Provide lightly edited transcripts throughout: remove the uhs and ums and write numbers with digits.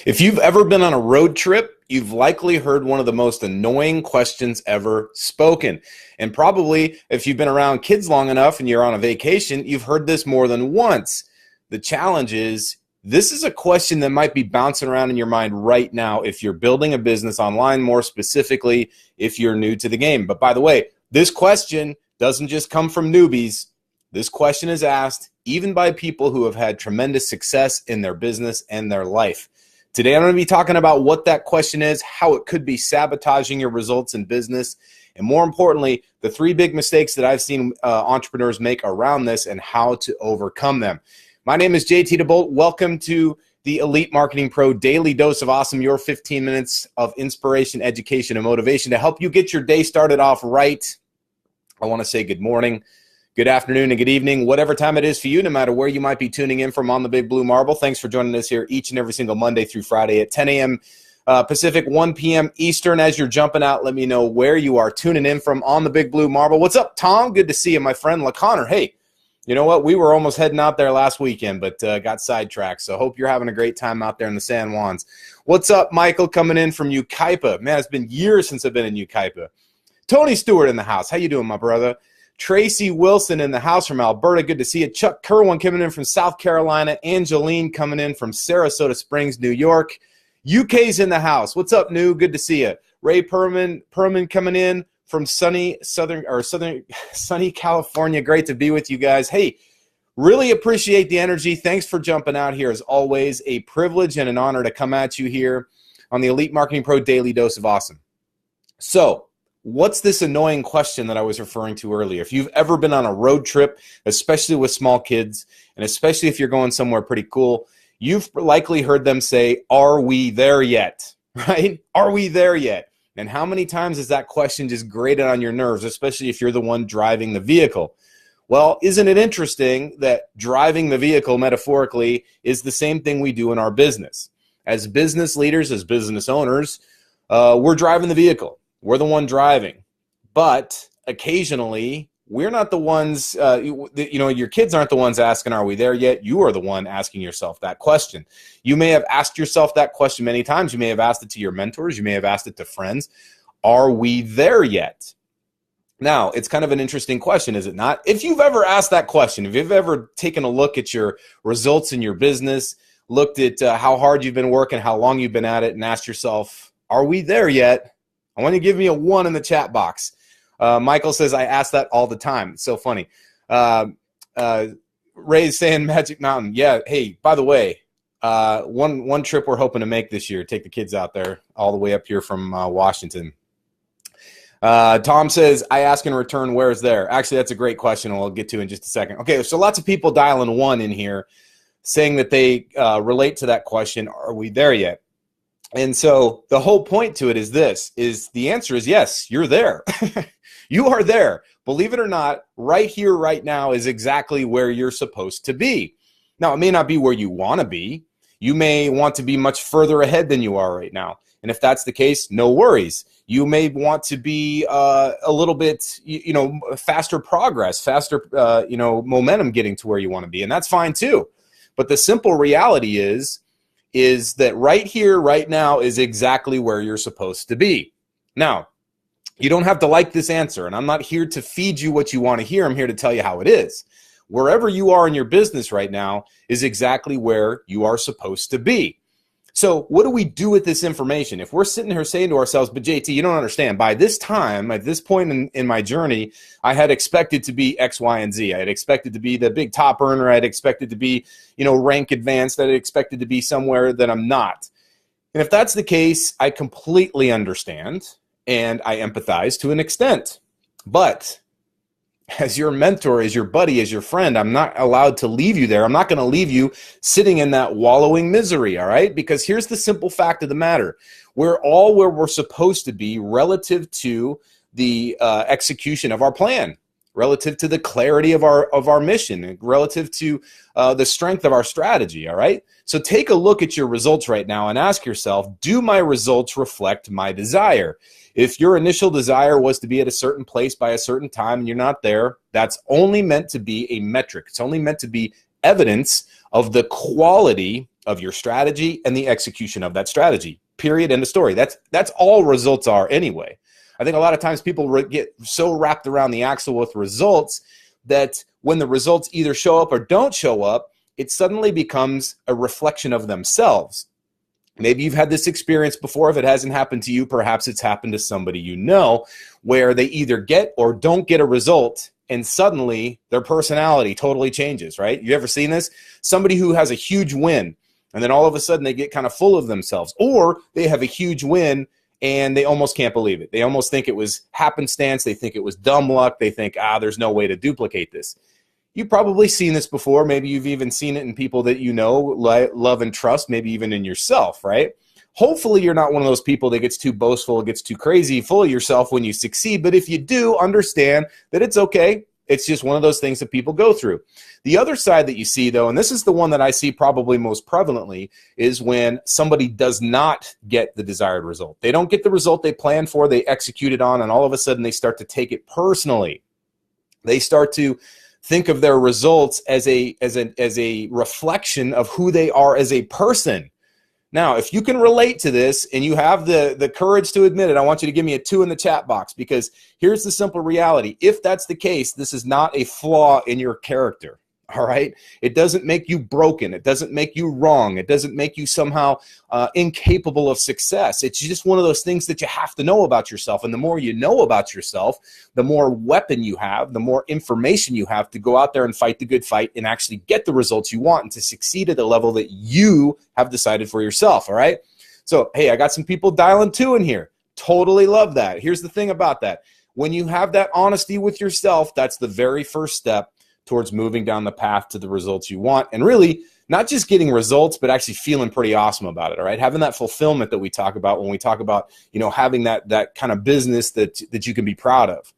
If you've ever been on a road trip, you've likely heard one of the most annoying questions ever spoken. And probably if you've been around kids long enough and you're on a vacation, you've heard this more than once. The challenge is, this is a question that might be bouncing around in your mind right now if you're building a business online, more specifically if you're new to the game. But by the way, this question doesn't just come from newbies. This question is asked even by people who have had tremendous success in their business and their life. Today, I'm going to be talking about what that question is, how it could be sabotaging your results in business, and more importantly, the 3 big mistakes that I've seen entrepreneurs make around this and how to overcome them. My name is JT DeBolt. Welcome to the Elite Marketing Pro Daily Dose of Awesome, your 15 minutes of inspiration, education, and motivation to help you get your day started off right. I want to say good morning, good afternoon, and good evening, whatever time it is for you, no matter where you might be tuning in from on the Big Blue Marble. Thanks for joining us here each and every single Monday through Friday at 10 a.m. Pacific, 1 p.m. Eastern. As you're jumping out, let me know where you are tuning in from on the Big Blue Marble. What's up, Tom? Good to see you, my friend. LaConnor, hey, you know what? We were almost heading out there last weekend, but got sidetracked. So hope you're having a great time out there in the San Juans. What's up, Michael, coming in from Yucaipa? Man, it's been years since I've been in Yucaipa. Tony Stewart in the house. How you doing, my brother? Tracy Wilson in the house from Alberta. Good to see you. Chuck Kerwin coming in from South Carolina. Angeline coming in from Sarasota Springs, New York. UK's in the house. What's up, New? Good to see you. Ray Perman coming in from sunny California. Great to be with you guys. Hey, really appreciate the energy. Thanks for jumping out here. As always, a privilege and an honor to come at you here on the Elite Marketing Pro Daily Dose of Awesome. So, what's this annoying question that I was referring to earlier? If you've ever been on a road trip, especially with small kids, and especially if you're going somewhere pretty cool, you've likely heard them say, "Are we there yet?" Right? Are we there yet? And how many times has that question just grated on your nerves, especially if you're the one driving the vehicle? Well, isn't it interesting that driving the vehicle, metaphorically, is the same thing we do in our business? As business leaders, as business owners, we're driving the vehicle. We're the one driving. But occasionally, we're not the ones, your kids aren't the ones asking, "Are we there yet?" You are the one asking yourself that question. You may have asked yourself that question many times. You may have asked it to your mentors. You may have asked it to friends. Are we there yet? Now, it's kind of an interesting question, is it not? If you've ever asked that question, if you've ever taken a look at your results in your business, looked at how hard you've been working, how long you've been at it, and asked yourself, "Are we there yet?" I want you to give me a 1 in the chat box. Michael says, "I ask that all the time." It's so funny. Ray's saying Magic Mountain. Yeah, hey, by the way, one trip we're hoping to make this year, take the kids out there all the way up here from Washington. Tom says, "I ask in return, where's there?" Actually, that's a great question, and we'll get to in just a second. Okay, so lots of people dialing 1 in here saying that they relate to that question, "Are we there yet?" And so the whole point to it is the answer is yes, you're there. You are there. Believe it or not, right here, right now is exactly where you're supposed to be. Now, it may not be where you want to be. You may want to be much further ahead than you are right now. And if that's the case, no worries. You may want to be a little bit, faster progress, faster, momentum getting to where you want to be. And that's fine too. But the simple reality is that right here, right now is exactly where you're supposed to be. Now, you don't have to like this answer, and I'm not here to feed you what you want to hear. I'm here to tell you how it is. Wherever you are in your business right now is exactly where you are supposed to be. So what do we do with this information? If we're sitting here saying to ourselves, "But JT, you don't understand. By this time, at this point in my journey, I had expected to be X, Y, and Z. I had expected to be the big top earner. I had expected to be, rank advanced. I had expected to be somewhere that I'm not." And if that's the case, I completely understand and I empathize to an extent. But as your mentor, as your buddy, as your friend, I'm not allowed to leave you there. I'm not going to leave you sitting in that wallowing misery, all right? Because here's the simple fact of the matter. We're all where we're supposed to be relative to the execution of our plan, relative to the clarity of our mission, relative to the strength of our strategy, all right? So take a look at your results right now and ask yourself, do my results reflect my desire? If your initial desire was to be at a certain place by a certain time and you're not there, that's only meant to be a metric. It's only meant to be evidence of the quality of your strategy and the execution of that strategy. Period. End of story. That's all results are anyway. I think a lot of times people get so wrapped around the axle with results that when the results either show up or don't show up, it suddenly becomes a reflection of themselves. Maybe you've had this experience before. If it hasn't happened to you, perhaps it's happened to somebody you know, where they either get or don't get a result, and suddenly their personality totally changes, right? You ever seen this? Somebody who has a huge win, and then all of a sudden they get kind of full of themselves, or they have a huge win and they almost can't believe it. They almost think it was happenstance. They think it was dumb luck. They think, there's no way to duplicate this. You've probably seen this before. Maybe you've even seen it in people that you know, love, and trust, maybe even in yourself, right? Hopefully you're not one of those people that gets too boastful, gets too crazy, full of yourself when you succeed. But if you do, understand that it's okay. It's just one of those things that people go through. The other side that you see, though, and this is the one that I see probably most prevalently, is when somebody does not get the desired result. They don't get the result they planned for, they execute it on, and all of a sudden they start to take it personally. They start to think of their results as a reflection of who they are as a person. Now, if you can relate to this and you have the courage to admit it, I want you to give me a 2 in the chat box, because here's the simple reality. If that's the case, this is not a flaw in your character, all right? It doesn't make you broken. It doesn't make you wrong. It doesn't make you somehow incapable of success. It's just one of those things that you have to know about yourself. And the more you know about yourself, the more weapon you have, the more information you have to go out there and fight the good fight and actually get the results you want and to succeed at the level that you have decided for yourself, all right? So, hey, I got some people dialing 2 in here. Totally love that. Here's the thing about that. When you have that honesty with yourself, that's the very first step towards moving down the path to the results you want, and really not just getting results, but actually feeling pretty awesome about it, all right? Having that fulfillment that we talk about when we talk about, having that kind of business that you can be proud of.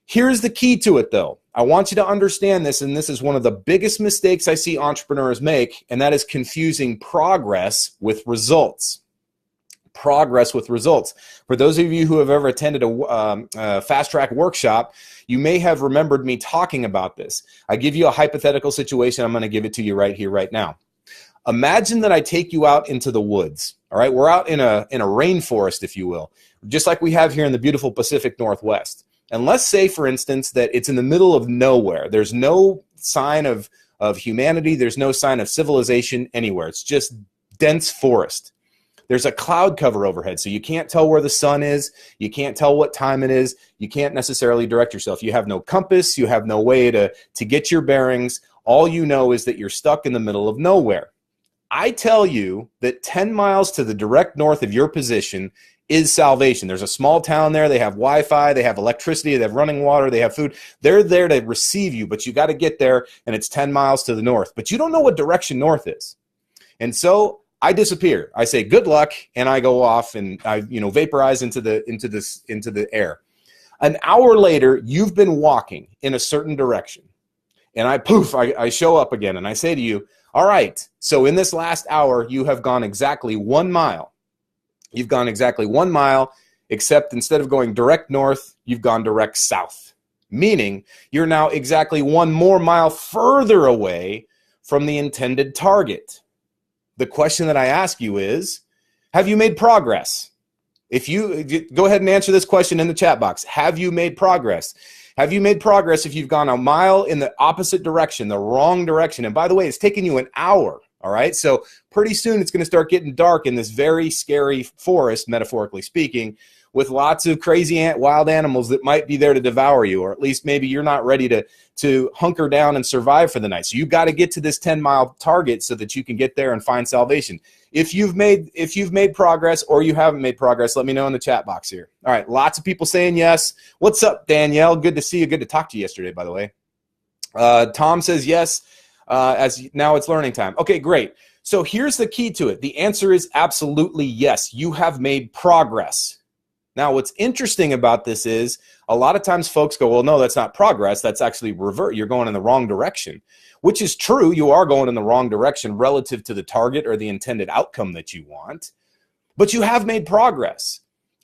Here's the key to it, though. I want you to understand this, and this is one of the biggest mistakes I see entrepreneurs make, and that is confusing progress with results. Progress with results. For those of you who have ever attended a fast track workshop, you may have remembered me talking about this. I give you a hypothetical situation. I'm going to give it to you right here, right now. Imagine that I take you out into the woods. All right, we're out in a rainforest, if you will, just like we have here in the beautiful Pacific Northwest. And let's say, for instance, that it's in the middle of nowhere. There's no sign of humanity. There's no sign of civilization anywhere. It's just dense forest. There's a cloud cover overhead, so you can't tell where the sun is. You can't tell what time it is. You can't necessarily direct yourself. You have no compass. You have no way to get your bearings. All you know is that you're stuck in the middle of nowhere. I tell you that 10 miles to the direct north of your position is salvation. There's a small town there. They have Wi-Fi. They have electricity. They have running water. They have food. They're there to receive you, but you got to get there, and it's 10 miles to the north. But you don't know what direction north is. And so I disappear. I say good luck, and I go off, and I vaporize into the air. An hour later, you've been walking in a certain direction, and I show up again, and I say to you, all right, so in this last hour, you have gone exactly 1 mile. You've gone exactly 1 mile, except instead of going direct north, you've gone direct south, meaning you're now exactly 1 more mile further away from the intended target. The question that I ask you is, have you made progress? If you go ahead and answer this question in the chat box, have you made progress? Have you made progress if you've gone a mile in the opposite direction, the wrong direction? And by the way, it's taken you an hour, all right? So pretty soon it's going to start getting dark in this very scary forest, metaphorically speaking, with lots of crazy wild animals that might be there to devour you, or at least maybe you're not ready to hunker down and survive for the night. So you've got to get to this 10-mile target so that you can get there and find salvation. If you've made progress or you haven't made progress, let me know in the chat box here. All right, lots of people saying yes. What's up, Danielle? Good to see you. Good to talk to you yesterday, by the way. Tom says yes, as now it's learning time. Okay, great. So here's the key to it. The answer is absolutely yes. You have made progress. Now, what's interesting about this is a lot of times folks go, well, no, that's not progress. That's actually revert. You're going in the wrong direction, which is true. You are going in the wrong direction relative to the target or the intended outcome that you want, but you have made progress.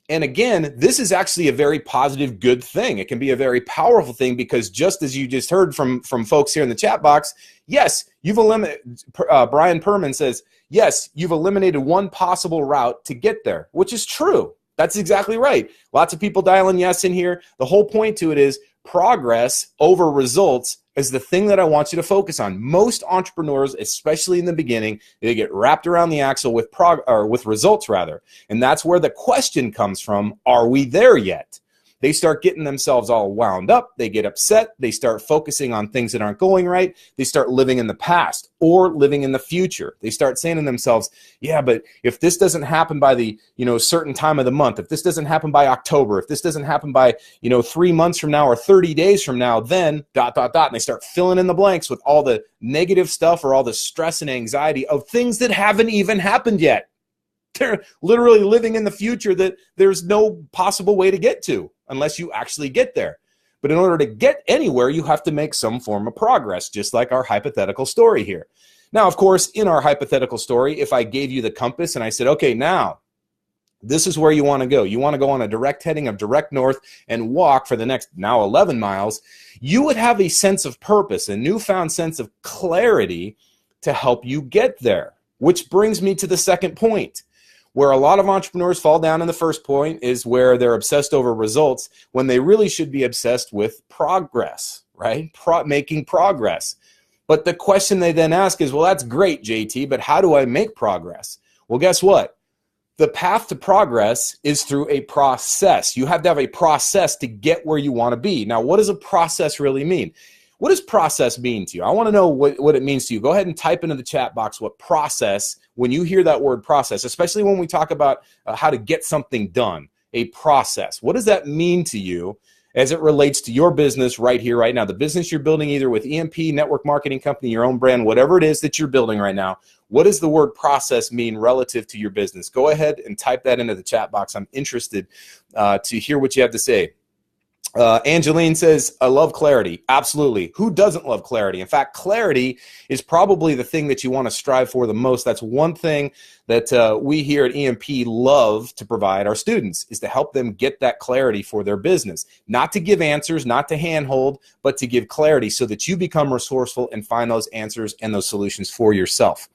And again, this is actually a very positive, good thing. It can be a very powerful thing because just as you just heard from folks here in the chat box, yes, you've eliminated, Brian Perman says, yes, you've eliminated one possible route to get there, which is true. That's exactly right. Lots of people dialing yes in here. The whole point to it is progress over results is the thing that I want you to focus on. Most entrepreneurs, especially in the beginning, they get wrapped around the axle with results rather. And that's where the question comes from, are we there yet? They start getting themselves all wound up. They get upset. They start focusing on things that aren't going right. They start living in the past or living in the future. They start saying to themselves, yeah, but if this doesn't happen by the, certain time of the month, if this doesn't happen by October, if this doesn't happen by, 3 months from now or 30 days from now, then ... And they start filling in the blanks with all the negative stuff or all the stress and anxiety of things that haven't even happened yet. They're literally living in the future that there's no possible way to get to unless you actually get there. But in order to get anywhere, you have to make some form of progress, just like our hypothetical story here. Now, of course, in our hypothetical story, if I gave you the compass and I said, okay, now this is where you want to go. You want to go on a direct heading of direct north and walk for the next now 11 miles. You would have a sense of purpose, a newfound sense of clarity to help you get there, which brings me to the second point. Where a lot of entrepreneurs fall down in the first point is where they're obsessed over results when they really should be obsessed with progress, right? Making progress. But the question they then ask is, well, that's great, JT, but how do I make progress? Well, guess what? The path to progress is through a process. You have to have a process to get where you want to be. Now, what does a process really mean? What does process mean to you? I want to know what it means to you. Go ahead and type into the chat box what process, when you hear that word process, especially when we talk about how to get something done, a process. What does that mean to you as it relates to your business right here, right now? The business you're building either with EMP, network marketing company, your own brand, whatever it is that you're building right now. What does the word process mean relative to your business? Go ahead and type that into the chat box. I'm interested to hear what you have to say. Angeline says, I love clarity. Absolutely. Who doesn't love clarity? In fact, clarity is probably the thing that you want to strive for the most. That's one thing that we here at EMP love to provide our students, is to help them get that clarity for their business. Not to give answers, not to handhold, but to give clarity so that you become resourceful and find those answers and those solutions for yourself.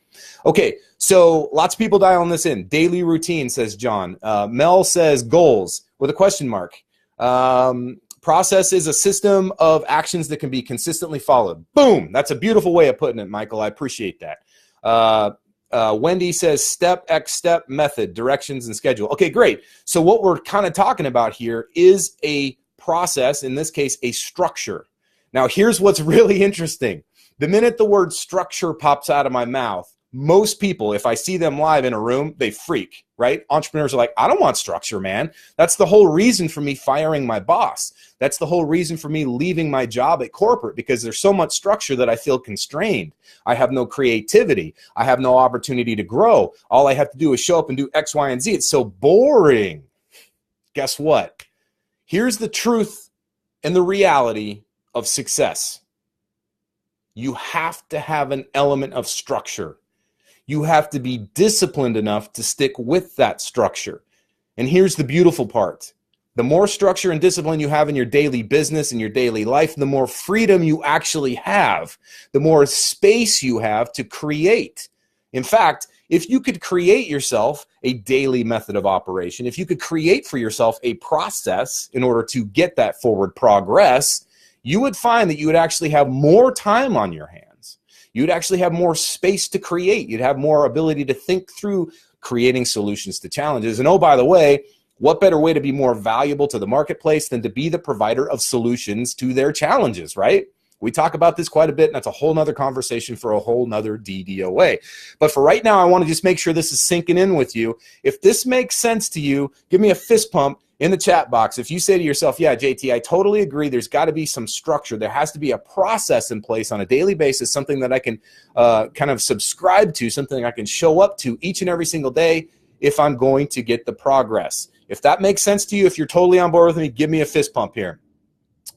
Okay, so lots of people dialing this in. Daily routine, says John. Mel says goals with a question mark. Process is a system of actions that can be consistently followed. Boom. That's a beautiful way of putting it, Michael. I appreciate that. Wendy says step, X step, method, directions, and schedule. Okay, great. So what we're kind of talking about here is a process, in this case, a structure. Now, here's what's really interesting. The minute the word structure pops out of my mouth, most people, if I see them live in a room, they freak, right? Entrepreneurs are like, I don't want structure, man. That's the whole reason for me firing my boss. That's the whole reason for me leaving my job at corporate, because there's so much structure that I feel constrained. I have no creativity. I have no opportunity to grow. All I have to do is show up and do X, Y, and Z. It's so boring. Guess what? Here's the truth and the reality of success. You have to have an element of structure. You have to be disciplined enough to stick with that structure. And here's the beautiful part. The more structure and discipline you have in your daily business and your daily life, the more freedom you actually have, the more space you have to create. In fact, if you could create yourself a daily method of operation, if you could create for yourself a process in order to get that forward progress, you would find that you would actually have more time on your hands. You'd actually have more space to create. You'd have more ability to think through creating solutions to challenges. And oh, by the way, what better way to be more valuable to the marketplace than to be the provider of solutions to their challenges, right? We talk about this quite a bit, and that's a whole nother conversation for a whole nother DDOA. But for right now, I want to just make sure this is sinking in with you. If this makes sense to you, give me a fist pump in the chat box. If you say to yourself, yeah, JT, I totally agree. There's got to be some structure. There has to be a process in place on a daily basis, something that I can kind of subscribe to, something I can show up to each and every single day if I'm going to get the progress. If that makes sense to you, if you're totally on board with me, give me a fist pump here.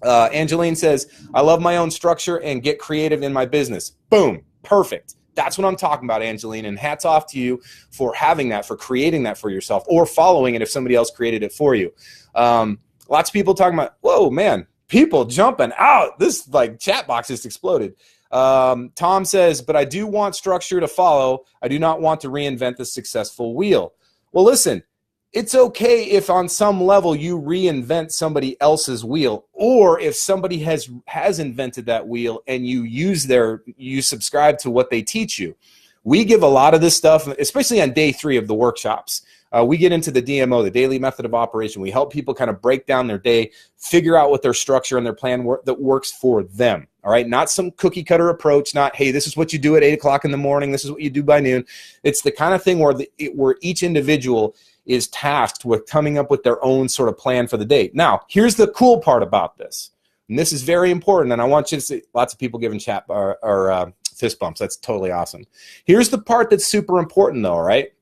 Angeline says, I love my own structure and get creative in my business. Boom. Perfect. That's what I'm talking about, Angeline, and hats off to you for having that, for creating that for yourself, or following it if somebody else created it for you. Lots of people talking about, whoa, man, people jumping out. This like chat box just exploded. Tom says, but I do want structure to follow. I do not want to reinvent the successful wheel. Well, listen, it's okay if on some level you reinvent somebody else's wheel, or if somebody has invented that wheel and you subscribe to what they teach you. We give a lot of this stuff, especially on day 3 of the workshops. We get into the DMO, the daily method of operation. We help people kind of break down their day, figure out what their structure and their plan that works for them. All right, not some cookie cutter approach, not, hey, this is what you do at 8 o'clock in the morning. This is what you do by noon. It's the kind of thing where each individual is tasked with coming up with their own sort of plan for the day. Now, here's the cool part about this, and this is very important, and I want you to see lots of people giving chat or fist bumps. That's totally awesome. Here's the part that's super important, though, right?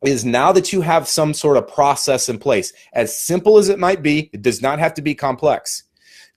Is now that you have some sort of process in place, as simple as it might be, it does not have to be complex.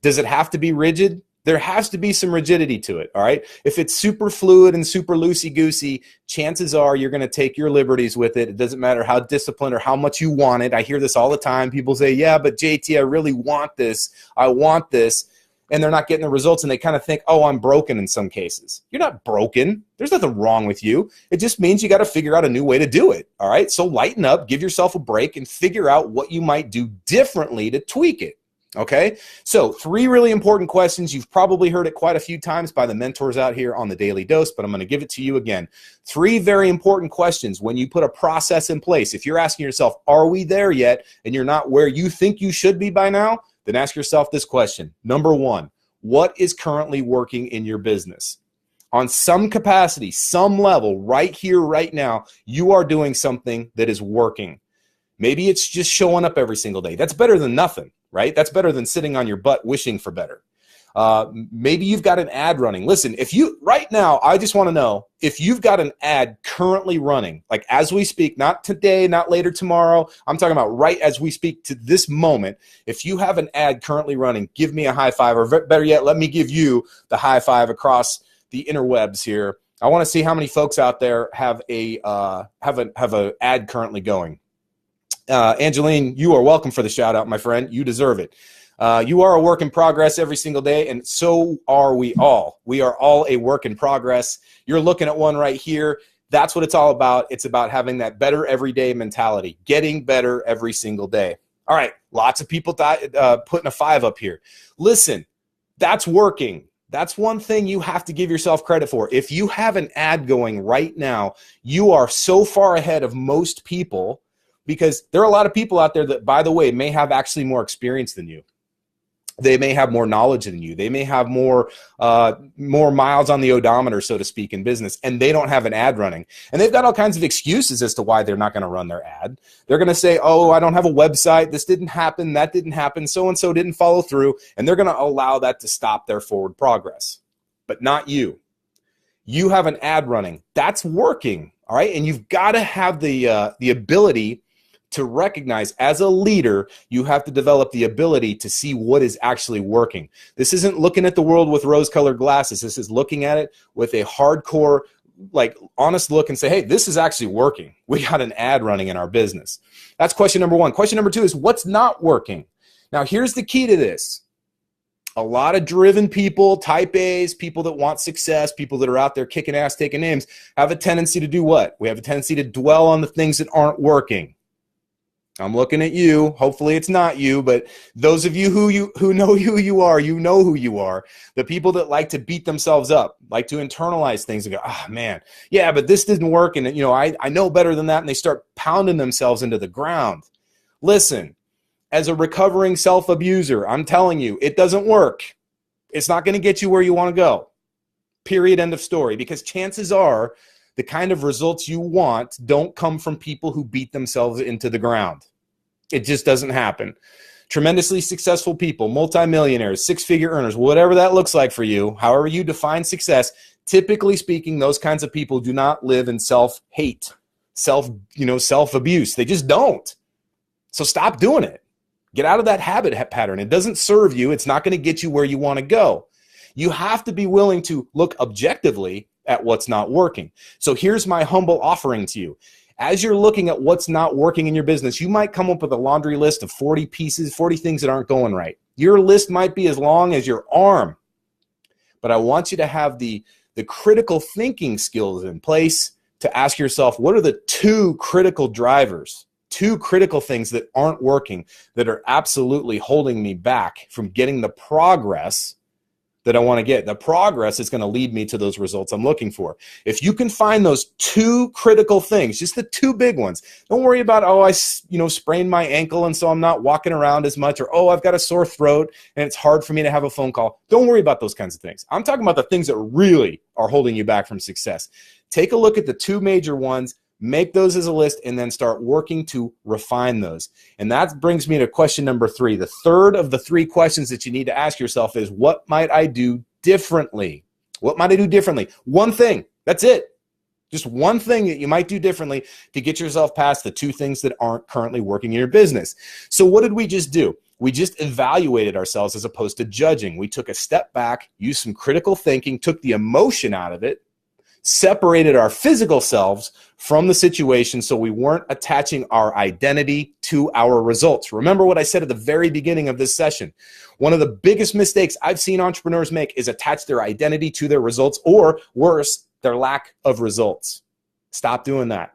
Does it have to be rigid? There has to be some rigidity to it, all right? If it's super fluid and super loosey-goosey, chances are you're going to take your liberties with it. It doesn't matter how disciplined or how much you want it. I hear this all the time. People say, yeah, but JT, I really want this. I want this. And they're not getting the results, and they kind of think, oh, I'm broken in some cases. You're not broken. There's nothing wrong with you. It just means you got to figure out a new way to do it, all right? So lighten up, give yourself a break, and figure out what you might do differently to tweak it. Okay, so 3 really important questions. You've probably heard it quite a few times by the mentors out here on the Daily Dose, but I'm going to give it to you again. 3 very important questions when you put a process in place. If you're asking yourself, are we there yet, and you're not where you think you should be by now, then ask yourself this question. Number 1, what is currently working in your business? On some capacity, some level, right here, right now, you are doing something that is working. Maybe it's just showing up every single day. That's better than nothing, right? That's better than sitting on your butt wishing for better. Maybe you've got an ad running. Listen, right now, I just want to know if you've got an ad currently running, like as we speak, not today, not later tomorrow. I'm talking about right as we speak to this moment. If you have an ad currently running, give me a high five, or better yet, let me give you the high five across the interwebs here. I want to see how many folks out there have an ad currently going. Angeline, you are welcome for the shout out, my friend. You deserve it. You are a work in progress every single day, and so are we all. We are all a work in progress. You're looking at one right here. That's what it's all about. It's about having that better everyday mentality, getting better every single day. All right, lots of people putting a 5 up here. Listen, that's working. That's one thing you have to give yourself credit for. If you have an ad going right now, you are so far ahead of most people, because there are a lot of people out there that, by the way, may have actually more experience than you. They may have more knowledge than you. They may have more miles on the odometer, so to speak, in business, and they don't have an ad running. And they've got all kinds of excuses as to why they're not going to run their ad. They're going to say, oh, I don't have a website. This didn't happen. That didn't happen. So-and-so didn't follow through. And they're going to allow that to stop their forward progress. But not you. You have an ad running. That's working, all right? And you've got to have the ability to recognize, as a leader, you have to develop the ability to see what is actually working. This isn't looking at the world with rose-colored glasses. This is looking at it with a hardcore, like, honest look and say, hey, this is actually working. We got an ad running in our business. That's question number 1. Question number 2 is, what's not working? Now, here's the key to this. A lot of driven people, type A's, people that want success, people that are out there kicking ass, taking names, have a tendency to do what? We have a tendency to dwell on the things that aren't working. I'm looking at you. Hopefully it's not you, but those of you who know who you are, you know who you are. The people that like to beat themselves up, like to internalize things and go, oh man, yeah, but this didn't work, and I know better than that, and they start pounding themselves into the ground. Listen, as a recovering self-abuser, I'm telling you, it doesn't work. It's not going to get you where you want to go. Period, end of story. Because chances are, the kind of results you want don't come from people who beat themselves into the ground. It just doesn't happen. Tremendously successful people, multimillionaires, 6-figure earners, whatever that looks like for you, however you define success, typically speaking, those kinds of people do not live in self-hate, self-abuse. They just don't. So stop doing it. Get out of that habit pattern. It doesn't serve you. It's not going to get you where you want to go. You have to be willing to look objectively at what's not working. So here's my humble offering to you. As you're looking at what's not working in your business, you might come up with a laundry list of 40 pieces, 40 things that aren't going right. Your list might be as long as your arm, but I want you to have the critical thinking skills in place to ask yourself, what are the two critical drivers, two critical things that aren't working, that are absolutely holding me back from getting the progress that I want to get? The progress is going to lead me to those results I'm looking for. If you can find those two critical things, just the two big ones, don't worry about, oh, I sprained my ankle and so I'm not walking around as much, or, oh, I've got a sore throat and it's hard for me to have a phone call. Don't worry about those kinds of things. I'm talking about the things that really are holding you back from success. Take a look at the two major ones, make those as a list, and then start working to refine those. And that brings me to question number 3. The third of the 3 questions that you need to ask yourself is, what might I do differently? What might I do differently? One thing. That's it. Just one thing that you might do differently to get yourself past the 2 things that aren't currently working in your business. So what did we just do? We just evaluated ourselves as opposed to judging. We took a step back, used some critical thinking, took the emotion out of it, separated our physical selves from the situation so we weren't attaching our identity to our results. Remember what I said at the very beginning of this session. One of the biggest mistakes I've seen entrepreneurs make is attach their identity to their results, or worse, their lack of results. Stop doing that.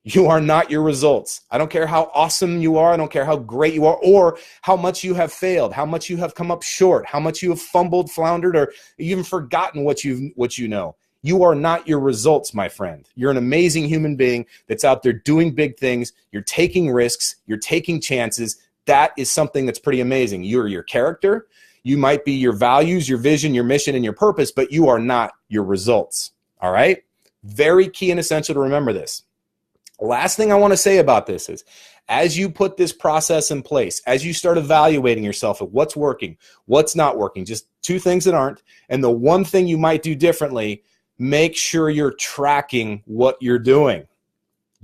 You are not your results. I don't care how awesome you are. I don't care how great you are, or how much you have failed, how much you have come up short, how much you have fumbled, floundered, or even forgotten what you know. You are not your results, my friend. You're an amazing human being that's out there doing big things. You're taking risks. You're taking chances. That is something that's pretty amazing. You're your character. You might be your values, your vision, your mission, and your purpose, but you are not your results. All right? Very key and essential to remember this. Last thing I want to say about this is, as you put this process in place, as you start evaluating yourself at what's working, what's not working, just 2 things that aren't, and the one thing you might do differently, make sure you're tracking what you're doing.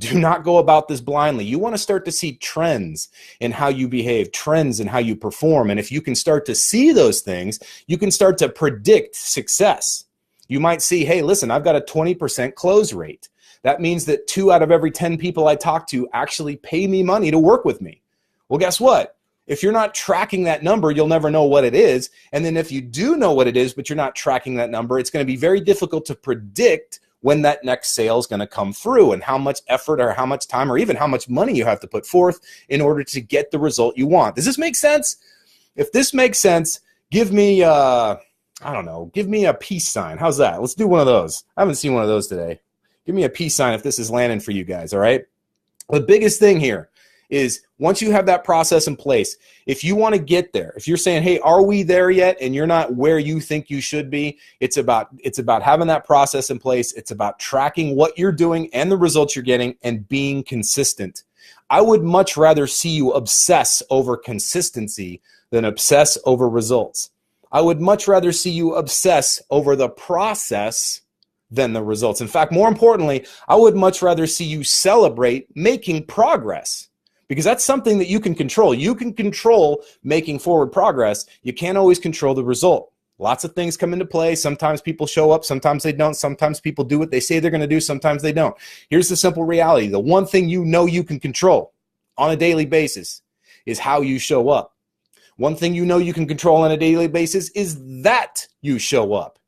Do not go about this blindly. You want to start to see trends in how you behave, trends in how you perform. And if you can start to see those things, you can start to predict success. You might see, hey, listen, I've got a 20% close rate. That means that 2 out of every 10 people I talk to actually pay me money to work with me. Well, guess what? If you're not tracking that number, you'll never know what it is. And then if you do know what it is, but you're not tracking that number, it's going to be very difficult to predict when that next sale is going to come through, and how much effort or how much time or even how much money you have to put forth in order to get the result you want. Does this make sense? If this makes sense, give me, give me a peace sign. How's that? Let's do one of those. I haven't seen one of those today. Give me a peace sign if this is landing for you guys, all right? The biggest thing here is, once you have that process in place, if you want to get there, if you're saying, hey, are we there yet? And you're not where you think you should be, it's about having that process in place. It's about tracking what you're doing and the results you're getting and being consistent. I would much rather see you obsess over consistency than obsess over results. I would much rather see you obsess over the process than the results. In fact, more importantly, I would much rather see you celebrate making progress, because that's something that you can control. You can control making forward progress. You can't always control the result. Lots of things come into play. Sometimes people show up, sometimes they don't. Sometimes people do what they say they're going to do, sometimes they don't. Here's the simple reality. The one thing you know you can control on a daily basis is how you show up. One thing you know you can control on a daily basis is that you show up.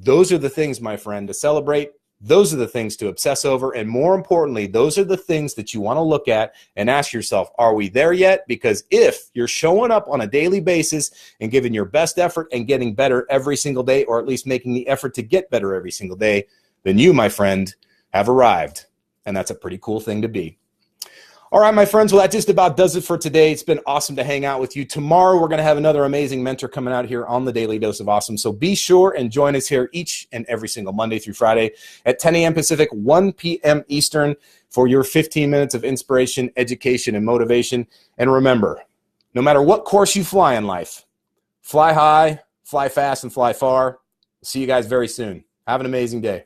Those are the things, my friend, to celebrate. Those are the things to obsess over. And more importantly, those are the things that you want to look at and ask yourself, are we there yet? Because if you're showing up on a daily basis and giving your best effort and getting better every single day, or at least making the effort to get better every single day, then you, my friend, have arrived. And that's a pretty cool thing to be. All right, my friends, well, that just about does it for today. It's been awesome to hang out with you. Tomorrow, we're going to have another amazing mentor coming out here on the Daily Dose of Awesome. So be sure and join us here each and every single Monday through Friday at 10 a.m. Pacific, 1 p.m. Eastern for your 15 minutes of inspiration, education, and motivation. And remember, no matter what course you fly in life, fly high, fly fast, and fly far. See you guys very soon. Have an amazing day.